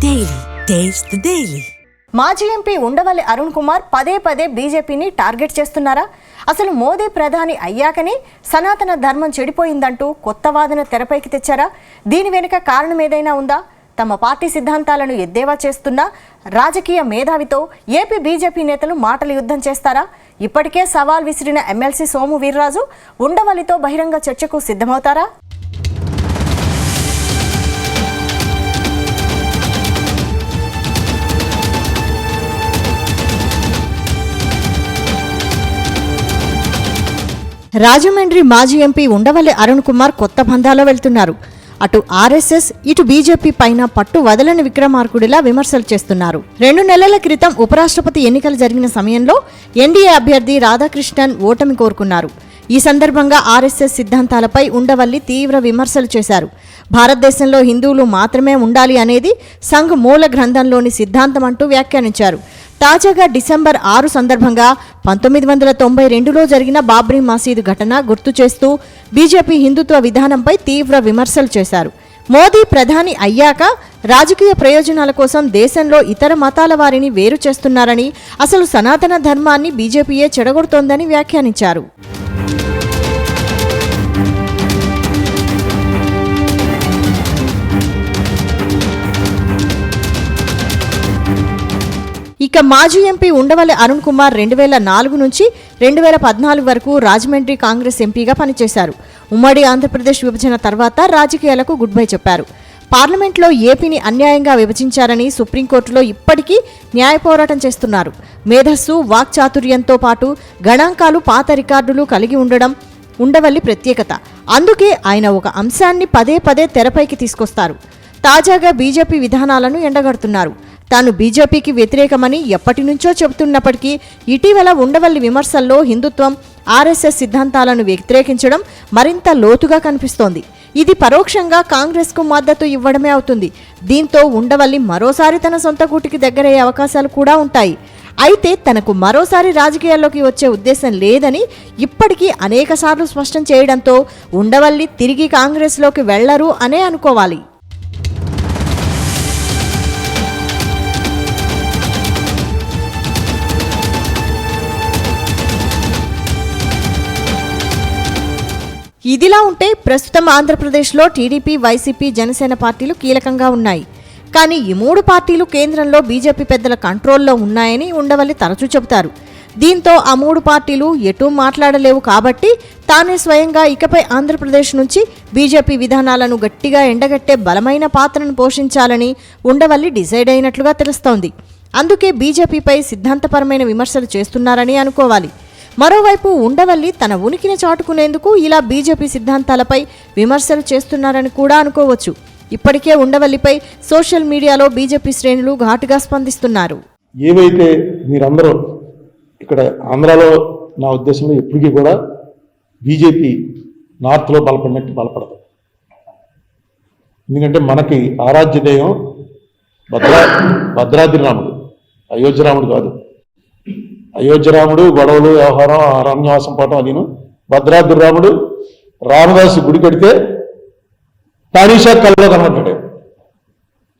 Daily taste the daily. మాజీ MP Undavalli Arun Kumar పదే పదే బీజేపీని టార్గెట్ చేస్తున్నారా? అసలు మోదీ ప్రధాని అయ్యాకనే సనాతన ధర్మం చెడిపోయిందంటూ కొత్త వాదన తెరపైకి తెచ్చారా? దీని వెనుక కారణం ఏదైనా ఉందా? తమ పార్టీ సిద్ధాంతాలను ఎద్దేవా చేస్తున్న రాజకీయ మేధావితో ఏపీ బీజేపీ నేతలు మాటల యుద్ధం చేస్తారా? ఇప్పటికే సవాల్ విసిరిన ఎమ్మెల్సీ సోము వీర్రాజు ఉండవల్లితో బహిరంగ చర్చకు సిద్ధమవుతారా? రాజమండ్రి మాజీ ఎంపీ ఉండవల్లి అరుణ్ కుమార్ కొత్త పంథాలో వెళ్తున్నారు. అటు ఆర్ఎస్ఎస్ ఇటు బీజేపీ పైన పట్టు వదలని విక్రమార్కుడిలా విమర్శలు చేస్తున్నారు. 2 నెలల క్రితం ఉపరాష్ట్రపతి ఎన్నికలు జరిగిన సమయంలో ఎన్డీఏ అభ్యర్థి రాధాకృష్ణన్ ఓటమి కోరుకున్నారు. ఈ సందర్భంగా ఆర్ఎస్ఎస్ సిద్ధాంతాలపై ఉండవల్లి తీవ్ర విమర్శలు చేశారు. భారతదేశంలో హిందువులు మాత్రమే ఉండాలి అనేది సంఘ్ మూల గ్రంథంలోని సిద్ధాంతం అంటూ వ్యాఖ్యానించారు. తాజాగా డిసెంబర్ 6 సందర్భంగా 1992లో జరిగిన బాబ్రీ మసీదు ఘటన గుర్తు చేస్తూ బీజేపీ హిందుత్వ విధానంపై తీవ్ర విమర్శలు చేశారు. మోదీ ప్రధాని అయ్యాక రాజకీయ ప్రయోజనాల కోసం దేశంలో ఇతర మతాల వారిని వేరు చేస్తున్నారని, అసలు సనాతన ధర్మాన్ని బీజేపీయే చెడగొడుతోందని వ్యాఖ్యానించారు. ఇక మాజీ ఎంపీ ఉండవల్లి అరుణ్ కుమార్ 2004 నుంచి 2014 వరకు రాజమండ్రి కాంగ్రెస్ ఎంపీగా పనిచేశారు. ఉమ్మడి ఆంధ్రప్రదేశ్ విభజన తర్వాత రాజకీయాలకు గుడ్ బై చెప్పారు. పార్లమెంట్లో ఏపీని అన్యాయంగా విభజించారని సుప్రీంకోర్టులో ఇప్పటికీ న్యాయ పోరాటం చేస్తున్నారు. మేధస్సు, వాక్చాతుర్యంతో పాటు గణాంకాలు, పాత రికార్డులు కలిగి ఉండడం ఉండవల్లి ప్రత్యేకత. అందుకే ఆయన ఒక అంశాన్ని పదే పదే తెరపైకి తీసుకొస్తారు. తాజాగా బీజేపీ విధానాలను ఎండగడుతున్నారు. తాను బీజేపీకి వ్యతిరేకమని ఎప్పటి నుంచో చెబుతున్నప్పటికీ ఇటీవల ఉండవల్లి విమర్శల్లో హిందుత్వం, ఆర్ఎస్ఎస్ సిద్ధాంతాలను వ్యతిరేకించడం మరింత లోతుగా కనిపిస్తోంది. ఇది పరోక్షంగా కాంగ్రెస్కు మద్దతు ఇవ్వడమే అవుతుంది. దీంతో ఉండవల్లి మరోసారి తన సొంత గూటికి దగ్గరయ్యే అవకాశాలు కూడా ఉంటాయి. అయితే తనకు మరోసారి రాజకీయాల్లోకి వచ్చే ఉద్దేశం లేదని ఇప్పటికీ అనేకసార్లు స్పష్టం చేయడంతో ఉండవల్లి తిరిగి కాంగ్రెస్లోకి వెళ్లరు అనే అనుకోవాలి. ఇదిలా ఉంటే ప్రస్తుతం ఆంధ్రప్రదేశ్లో టీడీపీ, వైసీపీ, జనసేన పార్టీలు కీలకంగా ఉన్నాయి. కానీ ఈ 3 పార్టీలు కేంద్రంలో బీజేపీ పెద్దల కంట్రోల్లో ఉన్నాయని ఉండవల్లి తరచూ చెబుతారు. దీంతో ఆ 3 పార్టీలు ఎటూ మాట్లాడలేవు కాబట్టి తానే స్వయంగా ఇకపై ఆంధ్రప్రదేశ్ నుంచి బీజేపీ విధానాలను గట్టిగా ఎండగట్టే బలమైన పాత్రను పోషించాలని ఉండవల్లి డిసైడ్ అయినట్లుగా తెలుస్తోంది. అందుకే బీజేపీపై సిద్ధాంతపరమైన విమర్శలు చేస్తున్నారని అనుకోవాలి. మరోవైపు ఉండవల్లి తన ఉనికిని చాటుకునేందుకు ఇలా బీజేపీ సిద్ధాంతాలపై విమర్శలు చేస్తున్నారని కూడా అనుకోవచ్చు. ఇప్పటికే ఉండవల్లిపై సోషల్ మీడియాలో బీజేపీ శ్రేణులు ఘాటుగా స్పందిస్తున్నారు. ఏవైతే మీరందరూ ఇక్కడ ఆంధ్రాలో నా ఉద్దేశంలో ఎప్పటికీ కూడా బీజేపీ నార్త్లో బలపడినట్టు బలపడదు. ఎందుకంటే మనకి ఆరాధ్య దైవం భద్రాద్రి రాముడు, అయోధ్య రాముడు కాదు. అయోధ్య రాముడు గొడవలు, వ్యవహారం, అరణ్యవాసం పోవటం అదిను. భద్రాద్రి రాముడు రామదాసు గుడి కడితే తానీషా కళ్ళలో కనబడ్డాడు.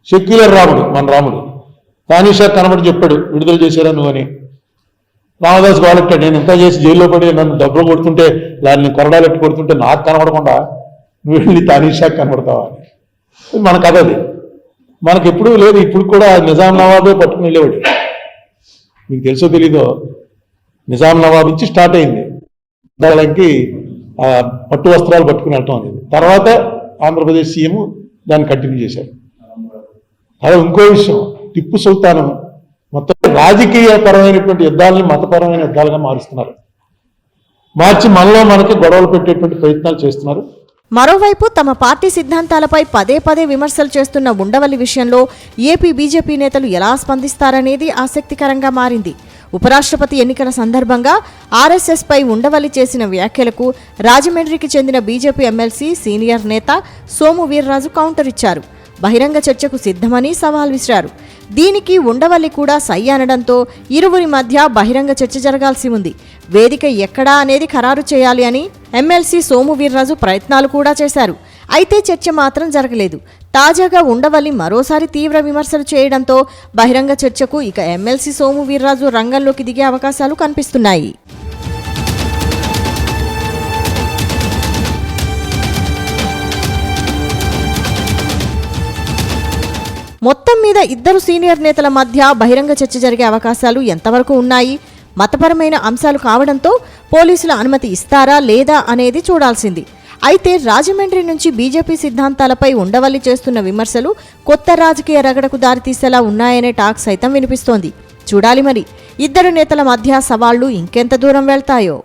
సెక్యులర్ రాముడు మన రాముడు. తానీషా కనబడి చెప్పాడు, విడుదల చేశారా నువ్వు అని. రామదాసు గోలెట్టాడు, నేను ఇంత చేసి జైల్లో పడి నన్ను డబ్బులు కొడుతుంటే, దాన్ని కొరడాలు ఎట్టు కొడుతుంటే నాకు కనబడకుండా నువ్వు వెళ్ళి తానీషా కనబడతావా అని. మన కథ అది. మనకు ఎప్పుడూ లేదు. ఇప్పుడు కూడా నిజాం నవాబే పట్టుకుని వెళ్ళేవాడు. మీకు తెలుసో తెలీదో, నిజాం నవాబ్ నుంచి స్టార్ట్ అయింది దానికి పట్టు వస్త్రాలు పట్టుకుని వెళ్ళటం అనేది. తర్వాత ఆంధ్రప్రదేశ్ సీఎం దాన్ని కంటిన్యూ చేశారు. అదే ఇంకో విషయం, టిప్పు సుల్తాన్ మొత్తం రాజకీయ పరమైనటువంటి యుద్ధాలని మతపరమైన యుద్ధాలుగా మారుస్తున్నారు. మార్చి మనలో మనకి గొడవలు పెట్టేటువంటి ప్రయత్నాలు చేస్తున్నారు. మరోవైపు తమ పార్టీ సిద్ధాంతాలపై పదే పదే విమర్శలు చేస్తున్న ఉండవల్లి విషయంలో ఏపీ బీజేపీ నేతలు ఎలా స్పందిస్తారనేది ఆసక్తికరంగా మారింది. ఉపరాష్ట్రపతి ఎన్నికల సందర్భంగా ఆర్ఎస్ఎస్ పై ఉండవల్లి చేసిన వ్యాఖ్యలకు రాజమండ్రికి చెందిన బీజేపీ ఎమ్మెల్సీ సీనియర్ నేత సోము వీర్రాజు కౌంటర్ ఇచ్చారు. బహిరంగ చర్చకు సిద్ధమని సవాల్ విసిరారు. దీనికి ఉండవల్లి కూడా సై అనడంతో ఇరువురి మధ్య బహిరంగ చర్చ జరగాల్సి ఉంది. వేదిక ఎక్కడా అనేది ఖరారు చేయాలి అని ఎమ్మెల్సీ సోము వీర్రాజు ప్రయత్నాలు కూడా చేశారు. అయితే చర్చ మాత్రం జరగలేదు. తాజాగా ఉండవల్లి మరోసారి తీవ్ర విమర్శలు చేయడంతో బహిరంగ చర్చకు ఇక ఎమ్మెల్సీ సోము వీర్రాజు రంగంలోకి దిగే అవకాశాలు కనిపిస్తున్నాయి. మొత్తం మీద ఇద్దరు సీనియర్ నేతల మధ్య బహిరంగ చర్చ జరిగే అవకాశాలు ఎంతవరకు ఉన్నాయి? మతపరమైన అంశాలు కావడంతో పోలీసుల అనుమతి ఇస్తారా లేదా అనేది చూడాల్సింది. అయితే రాజమండ్రి నుంచి బీజేపీ సిద్ధాంతాలపై ఉండవల్లి చేస్తున్న విమర్శలు కొత్త రాజకీయ రగడకు దారితీసేలా ఉన్నాయనే టాక్ సైతం వినిపిస్తోంది. చూడాలి మరి ఇద్దరు నేతల మధ్య సవాళ్లు ఇంకెంత దూరం వెళ్తాయో.